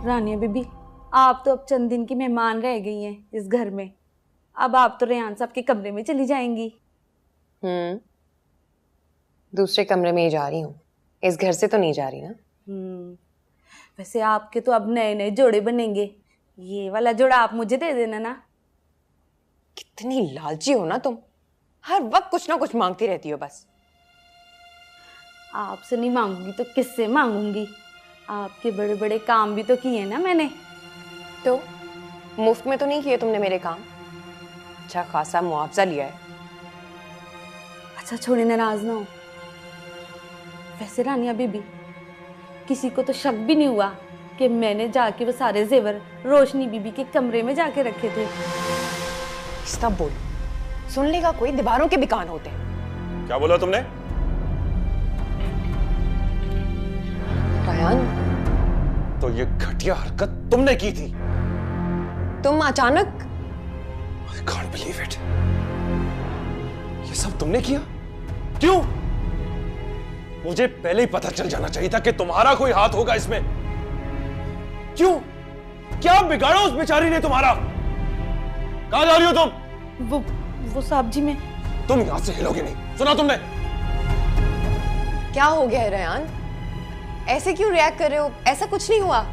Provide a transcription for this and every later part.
रानिया बीबी, आप तो अब चंद दिन की मेहमान रह गई हैं इस घर में। अब आप तो रेहान साहब के कमरे में चली जाएंगी। दूसरे कमरे में ही जा रही हूँ, इस घर से तो नहीं जा रही ना। वैसे आपके तो अब नए नए जोड़े बनेंगे, ये वाला जोड़ा आप मुझे दे देना ना। कितनी लालची हो ना तुम, हर वक्त कुछ ना कुछ मांगती रहती हो बस। आपसे नहीं मांगूंगी तो किससे मांगूंगी? आपके बड़े बड़े काम भी तो किए ना मैंने। तो मुफ्त में तो नहीं किए तुमने मेरे काम, अच्छा खासा मुआवजा लिया है। अच्छा छोड़े, नाराज ना हो। वैसे रानिया बीबी, किसी को तो शक भी नहीं हुआ कि मैंने जाके वो सारे जेवर रोशनी बीबी के कमरे में जाके रखे थे। सब बोलो, सुन लेगा कोई, दीवारों के भी कान होते हैं। क्या बोला तुमने? रेहान, तो ये घटिया हरकत तुमने की थी? तुम अचानक? I can't believe it. ये सब तुमने किया? क्यों? मुझे पहले ही पता चल जाना चाहिए था कि तुम्हारा कोई हाथ होगा इसमें। क्यों? क्या बिगाड़ा उस बेचारी ने तुम्हारा? कहां जा रही हो तुम? वो साहब जी में। तुम यहां से हिलोगे नहीं, सुना तुमने? क्या हो गया है रेहान, ऐसे क्यों रिएक्ट कर रहे हो? ऐसा कुछ नहीं हुआ।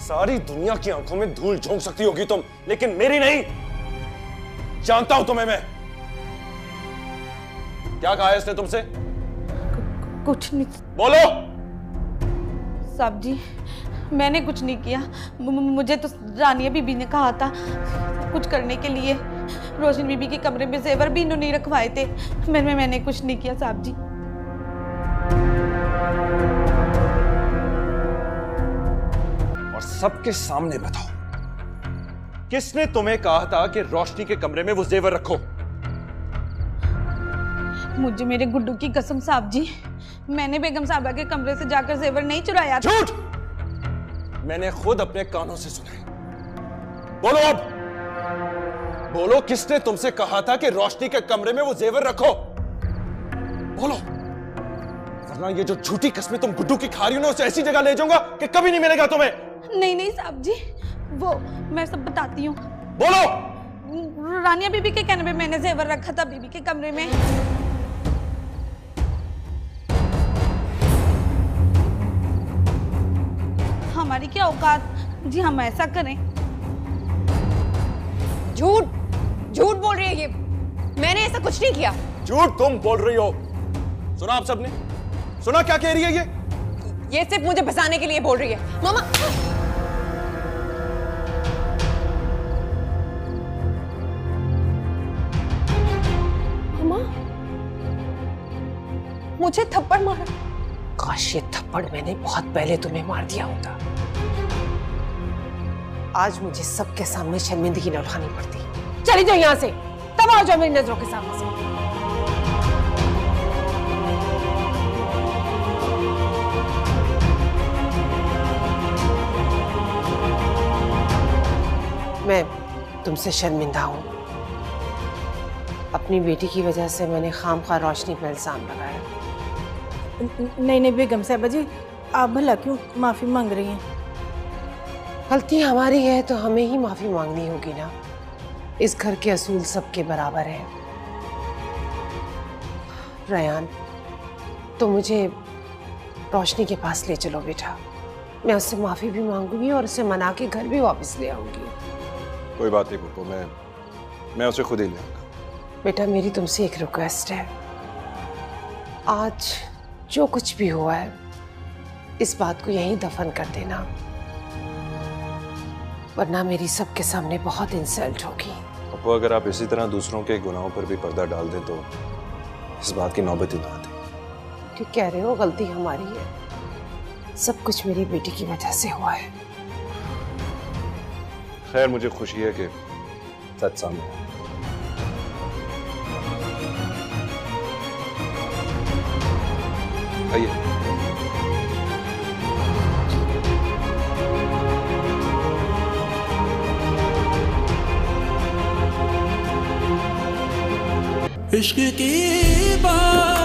सारी दुनिया की आंखों में धूल झोंक सकती होगी तुम, लेकिन मेरी नहीं। जानता हूं तुम्हें मैं। क्या कहा है इसने तुमसे? कुछ नहीं। बोलो। साहब जी, मैंने कुछ नहीं किया। मुझे तो रानिया बीबी ने कहा था कुछ करने के लिए। रोशनी बीबी के कमरे में जेवर भी इन्होंने रखवाए थे। मैंने कुछ नहीं किया साहब जी। और सबके सामने बताओ, किसने तुम्हें कहा था कि रोशनी के कमरे में वो जेवर रखो? मुझे मेरे गुड्डू की कसम साहब जी, मैंने बेगम साहबा के कमरे से जाकर जेवर नहीं चुराया था। झूठ! मैंने खुद अपने कानों से सुना। बोलो अब, बोलो, किसने तुमसे कहा था कि रोशनी के कमरे में वो जेवर रखो? बोलो, वरना ये जो झूठी कस्में तुम गुड्डू की खा रही हो ना, उसे ऐसी जगह ले जाऊंगा कि कभी नहीं मिलेगा तुम्हें। नहीं साहब जी, वो मैं सब बताती हूँ। बोलो। रानिया बीबी के कहने पे मैंने जेवर रखा था बीबी के कमरे में। हमारी क्या औकात जी हम ऐसा करें? झूठ झूठ बोल रही है ये, मैंने ऐसा कुछ नहीं किया। झूठ तुम बोल रही हो। सुना आप सबने? सुना क्या कह रही है ये सिर्फ मुझे फंसाने के लिए बोल रही है। मामा, मामा मुझे थप्पड़ मारा। काश ये थप्पड़ मैंने बहुत पहले तुम्हें मार दिया होता। आज मुझे सबके सामने शर्मिंदगी न उठानी पड़ती। चली जाओ यहां से, तब आ जाओ मेरी नजरों के सामने से। मैं तुमसे शर्मिंदा हूं। अपनी बेटी की वजह से मैंने खामखा रोशनी पर इल्जाम लगाया। नहीं बेगम साहबा जी, आप भला क्यों माफी मांग रही हैं? गलती हमारी है तो हमें ही माफी मांगनी होगी ना। इस घर के असूल सबके बराबर है। रेहान, तो मुझे रोशनी के पास ले चलो बेटा। मैं उससे माफी भी मांगूंगी और उसे मना के घर भी वापस ले आऊंगी। कोई बात नहीं पुप्पो, मैं उसे खुद ही ले आऊंगा। बेटा, मेरी तुमसे एक रिक्वेस्ट है। आज जो कुछ भी हुआ है, इस बात को यहीं दफन कर देना, वरना मेरी सबके सामने बहुत इंसल्ट होगी। पुप्पो, अगर आप इसी तरह दूसरों के गुनाहों पर भी पर्दा डाल दें तो इस बात की नौबत ही ना आती। ठीक कह रहे हो, गलती हमारी है। सब कुछ मेरी बेटी की वजह से हुआ है। खैर, मुझे खुशी है कि सच सामने आया। आइए। इश्क की बात